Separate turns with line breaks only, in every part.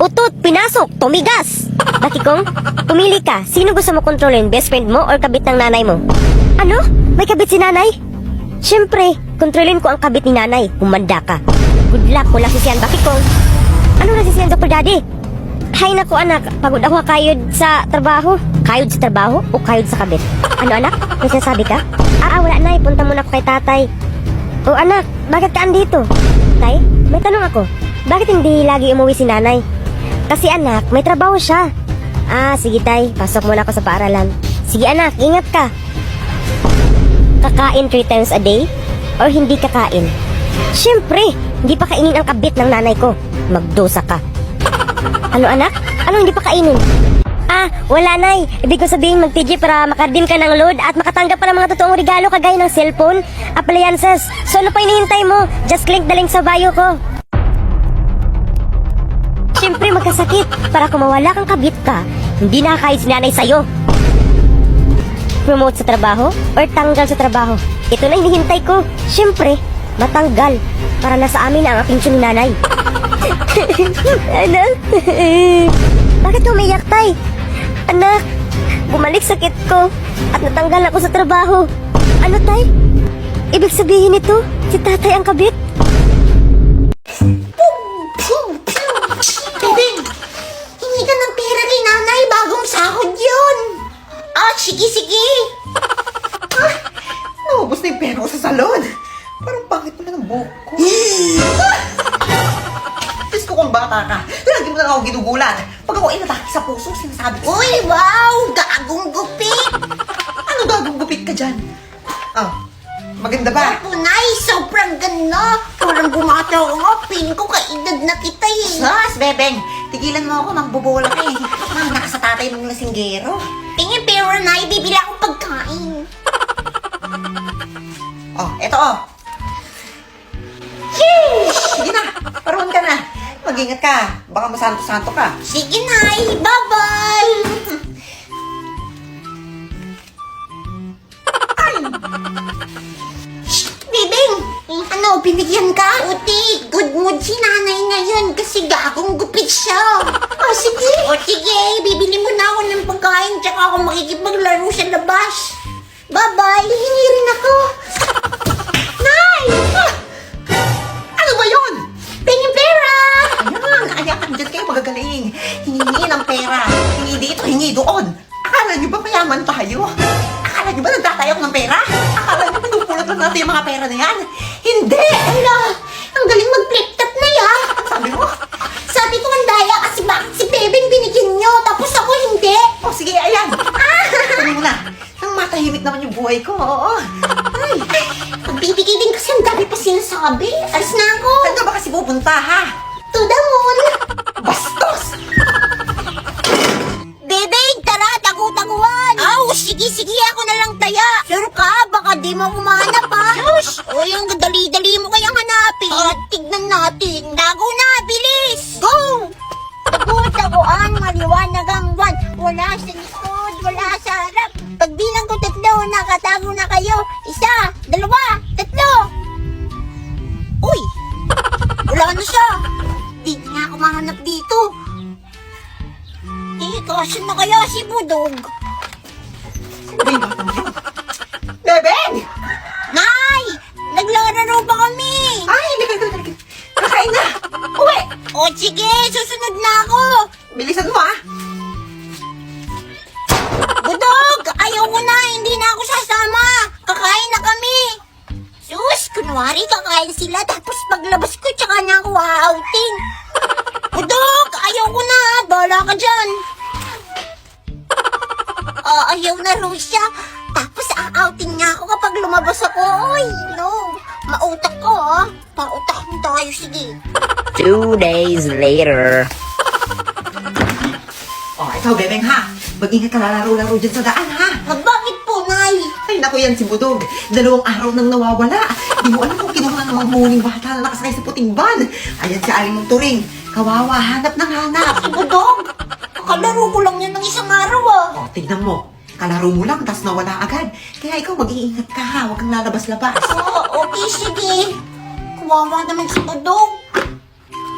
Utot, pinasok, tumigas. Bakikong, pumili ka. Sino gusto mo kontrolin? Best friend mo or kabit ng nanay mo? Ano? May kabit si nanay? Siyempre, kontrolin ko ang kabit ni nanay. Humanda ka. Good luck, wala sisiyan. Bakikong, ano na sisiyan, Dr. Daddy? Hay naku anak, pagod ako kayod sa trabaho. Kayod sa trabaho o kayod sa kabit? Ano anak? May sinasabi ka? Wala na, punta muna ako kay tatay. O anak, bakit ka andito? Tay, may tanong ako. Bakit hindi lagi umuwi si nanay? Kasi anak, may trabaho siya. Sige tay, pasok muna ako sa paaralan. Sige anak, ingat ka. Kakain 3 times a day? Or hindi kakain? Siyempre, hindi pa kainin ang kabit ng nanay ko. Magdosa ka. Ano anak? Ano hindi pa kainin? Wala nay. Ibig ko sabihin mag-TG para makadim ka ng load at makatanggap pa ng mga totoong regalo kagaya ng cellphone, appliances. So ano pa hinihintay mo? Just click the link sa bio ko. Siyempre magkasakit para kung mawala kang kabit ka, hindi nakakayod si nanay sa'yo. Promote sa trabaho or tanggal sa trabaho? Ito na hinihintay ko. Siyempre, matanggal para nasa amin na ang atensyon ni nanay. Anak, bakit umiyak tay? Anak, bumalik sakit ko at natanggal ako sa trabaho. Ano tay? Ibig sabihin nito, si tatay ang kabit?
Bebeng, hingi ka ng pera ni nanay, bagong sahod yun. Sige.
Naubos na yung pera ko sa salon. Parang pangit pala ng buhok ko. Diyos ko kung bata ka, lagi mo na lang ako ginugulat. Pag ako inatake sa puso, sinasabi ko,
Uy, wow, gagong gupit.
ano gagong gupit ka dyan? Maganda ba?
Ako, nay, sobrang ganda. Parang bumata ako nga, pin ko kaedad na kita eh.
Sus, Bebeng, tigilan mo ako, magbobola ka eh. Naka sa tatay mong lasinggero.
Tingin, pero nay, bibili ako pagkain.
Eto. Sige na, paruhan ka na. Mag-ingat ka, baka masanto-santo ka.
Sige, nay, bye-bye. Bibing, ano, binigyan ka? Uti, good mood si nanay ngayon kasi gagong gupit siya. Sige. Sige, bibili mo na ako ng pagkain tsaka ako makikipaglaro sa labas. Bye-bye. Hihingi rin ako. Nay!
Ano ba yun?
Pengin pera!
Ayan, dyan kayo magagaling. Hingi ng pera. Hingi dito, hingi doon. Akala nyo ba mayaman tayo? Akala nyo ba nagtatayok ng pera? Akala nyo pinupulot lang natin yung mga pera na yan? Hindi!
Ala, ang galing mag-flip-top na ya.
Sabi mo?
Sabi ko ang daya kasi bakit si Bebeng binigyan nyo tapos ako hindi.
Sige, ayan. Sabi mo na. Nang matahimik naman yung buhay ko, oo. Ay,
Pagbibigay din kasi ang dami pa sinasabi. Alis na ako.
saan ka ba kasi pupunta, ha?
To the moon.
Bastos!
Bebeng, tara, tagu-taguan. Sige, ako na lang taya. Sure ka, baka di mo kumanap ha. Shush! O yung dali-dali mo kayang hanapin. Tignan natin. Tago na, bilis! Go! Tagu-taguan, maliwanag ang buwan. Wala sa likod, wala sa harap. Pag bilang ko 3, nakatago na kayo. 1, 2, 3. Uy! Wala na siya. Di na ako mahanap dito. Kasan na kaya si Budog?
Bebeng!
Nay! Naglalaro pa kami!
Ay, hindi. Kakain na! Uwi!
O sige, susunod na ako!
Bilisan mo, ha?
Budog! Ayaw ko na, hindi na ako sasama! Kakain na kami! Sus, kunwari kakain sila tapos paglabas ko tsaka na ako outing. Budog! Ayaw ko na, bahala ka dyan! Ayaw na raw siya. Tapos a-outing niya ako kapag lumabas ako. Oy, no. Mautak ko, ha. Pautakin tayo, sige.
2 days later.
Ikaw, Bebeng, ha? Mag-ingat ka lalaro-laro dyan sa daan, ha?
Bakit po, Nay?
Ay, naku yan si Budog. 2 araw nang nawawala. Di mo alam kung kinuha ng mga muning bata na nakasakay sa puting van. Ayan si Aling mong Turing. Kawawa, hanap ng hanap.
Si Budog? Kalaro ko lang yan ng isang araw, ah.
Tignan mo. Kalaro mo lang, tas nawala agad. Kaya ikaw mag-iingat ka, ha? Huwag kang lalabas-labas.
Okay, sige. Kawawa naman si Budog.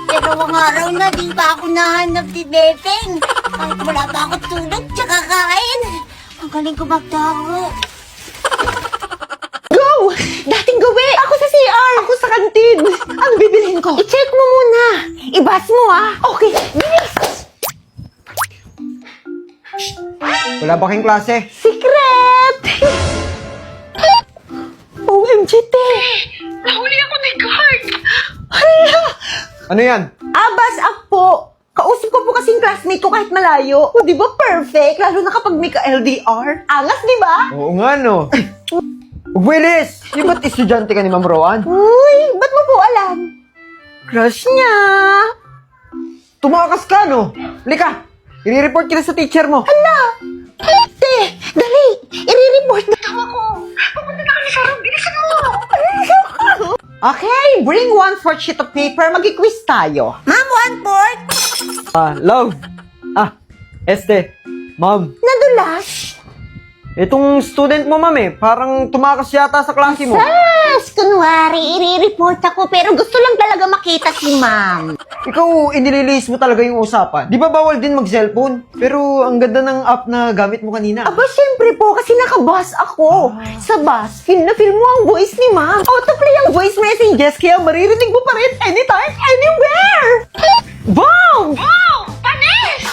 Dalawang araw na, di pa ako nahanap ni Bebeng. Kahit wala pa ako tulog, tsaka kain. Ang galing ko magtago.
Go! Dating gawi! Ako sa CR! Ako sa kantin! Ang bibilhin ko? I-check mo muna! Ibas mo Okay, bilis!
Wala ba kayong klase?
Secret! OMG, te! Nahuli ako ni guard! Hala!
Ano yan?
Abas ako! Kausap ko po kasing classmate ko kahit malayo. O, di ba perfect? Lalo na kapag may ka-LDR. Angas, di ba?
Oo nga, no. Willis! Yung ba't estudyante ka ni Ma'am Rowan?
Uy, ba't mo po alam? Crush niya!
Tumakas ka, no? Lika! I-report kita sa teacher mo.
Hala! Te! Dali! I-report na daw ako! Pupunta na kami sa room! Bilisan mo! Okay, bring 1/4 sheet of paper. Mag-quiz tayo.
Ma'am, 1/4?
Love! Ma'am.
Nadulas?
Itong student mo, ma'am parang tumakas yata sa klase mo.
Yes! Kunwari, i-report ako pero gusto lang talaga makita si ma'am.
Ikaw, inililis mo talaga yung usapan. Di ba bawal din mag-cellphone? Pero ang ganda ng app na gamit mo kanina.
Aba, syempre po, kasi naka-bus ako. Sa bus, feel na feel mo ang voice ni ma'am. Autoplay ang voice messages, kaya maririnig mo pa rin anytime, anywhere! Wow! Wow! Panis!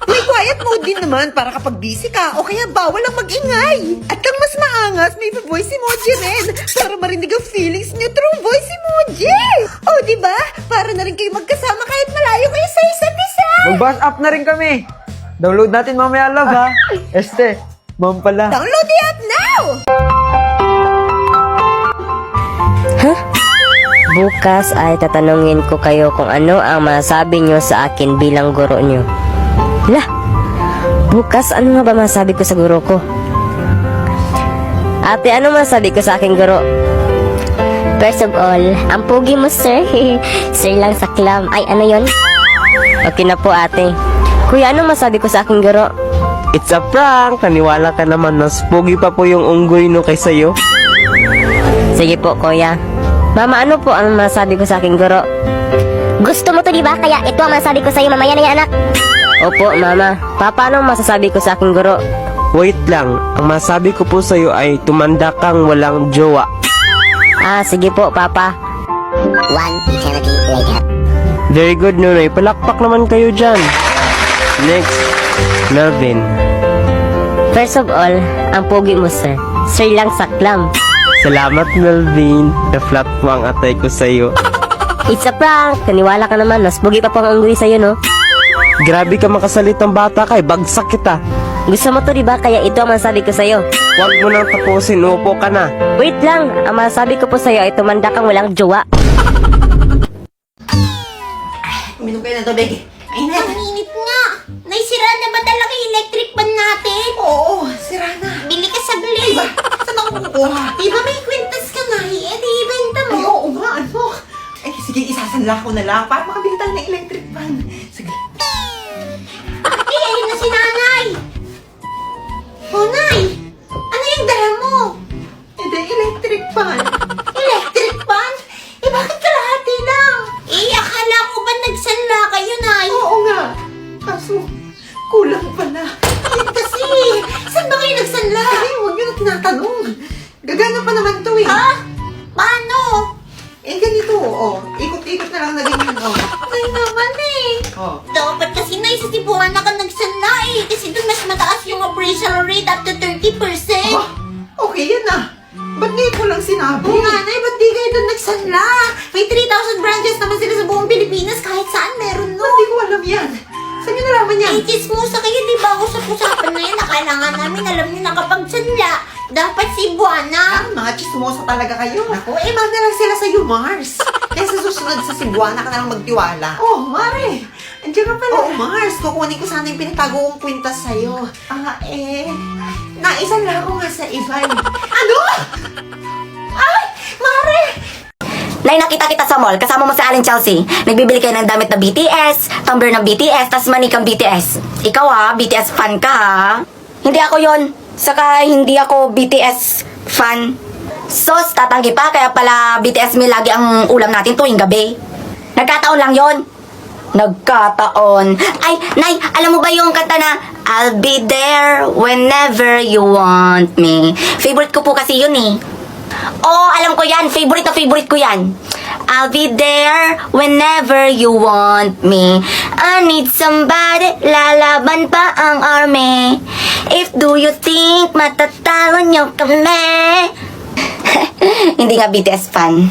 May quiet mode din naman para kapag busy ka o kaya bawal ang mag-ingay. At ang mas maangas, may voice emoji rin para marinig ang feelings niyo through voice emoji. O, di ba? Para na rin kayo magkasama kahit malayo kayo sa isa't isa.
Mag-bus up na rin kami. Download natin mamaya, love, ha? Ma'am pala.
Download the app now!
Bukas ay tatanungin ko kayo kung ano ang masabi nyo sa akin bilang guro nyo. Lah, bukas ano nga ba masabi ko sa guro ko? Ate, ano masabi ko sa aking guro? First of all, ang pugi mo, sir. Sir lang sa clam. Ay, ano yon? Okay na po, ate. Kuya, anong masabi ko sa aking guro?
It's a prank! Naniwala ka naman, mas pogi pa po yung unggoy no kaysa iyo.
Sige po, kuya. Mama, ano po ang masabi ko sa aking guro? Gusto mo to, di ba? Kaya ito ang masabi ko sa iyo mamaya na yan, anak. Opo, mama. Papa, anong masasabi ko sa aking guro?
Wait lang, ang masabi ko po sa'yo ay tumanda kang walang jowa.
Sige po, papa.
One eternity later.
Very good, Nunoy. Palakpak naman kayo dyan. Next, Melvin.
First of all, ang pogi mo, sir. Sir lang sa clam.
Salamat, Melvin. Na-flat mo ang atay ko sa'yo.
It's a prank. Kaniwala ka naman, mas pogi pa po ang unggoy sa'yo, no?
Grabe ka makasalitang bata kay bagsak kita.
Gusto mo to, di ba? Kaya ito ang masabi ko sa'yo.
Huwag mo nang tapusin, upo ka na.
Wait lang. Ang masabi ko po sa'yo ay tumanda kang walang jowa.
Uminom kayo ng tubig. Ay na.
Ang init nga. Naisira na ba talaga yung electric pan natin?
Oo, sira na.
Bili ka saglit.
Saan ako kukuha?
Di ba may kwintas ka na? Eh, di ibenta mo.
Ay, oo nga, ano? Ay, sige, isasanla ko na lang para makabili tayo ng electric fan. Sige.
Ate, ayun na si nanay. Oh, nay. Ano yung dala mo?
Hindi, electric fan.
Electric pan? Eh, bakit kalahati lang? Eh, akala ko ba nagsanla kayo, nay?
Oo nga. Kaso, kulang pala.
Eh, kasi, saan ba kayo nagsanla?
Ay, huwag nyo na tinatanong. Gagana pa naman to eh.
Ha? Paano?
Eh, ganito, ikot-ikot na lang na ganyan,
Ay naman eh. Dapat kasi na sa Cebuana ka nagsanla eh. Kasi doon mas mataas yung appraisal rate up to 30%.
Okay yan ah. Ba't ngayon ko lang sinabi? Oo nga, Nay, ba't di kayo doon nagsanla?
May 3,000 branches naman sila sa buong Pilipinas. Kahit saan meron no.
Ba't di ko alam yan? Saan nyo nalaman yan?
Ay, chismosa kayo, di ba? Usap-usapan na yan. Akala nga namin alam nyo na kapag sanla, dapat Cebuana.
Mga chismosa talaga kayo. Ako, iba na lang sila sa'yo, Mars. Kaya sa susunod sa Cebuana ka na lang magtiwala. Oh, Mare. Andiyan ka pala. Oh, Mars. Kukunin ko sana yung pinitago kong kwintas sa'yo. Naisanla ko nga sa iba. Ano? Ay, Mare!
Nay, nakita kita sa mall, kasama mo si Aling Chelsea. Nagbibili kayo ng damit na BTS, tumbler ng BTS, tas manikang BTS. Ikaw ha, BTS fan ka ha. Hindi ako yon. Saka hindi ako BTS fan. Sos, tatanggi pa, kaya pala BTS meal lagi ang ulam natin tuwing gabi. Nagkataon lang yon. Nagkataon. Ay, Nay, alam mo ba yung kanta na I'll be there whenever you want me? Favorite ko po kasi yun eh. Oo, alam ko yan. Favorite na favorite ko yan. I'll be there whenever you want me. I need somebody, lalaban pa ang army. If do you think matatalo niyo kami? Hindi nga BTS fan.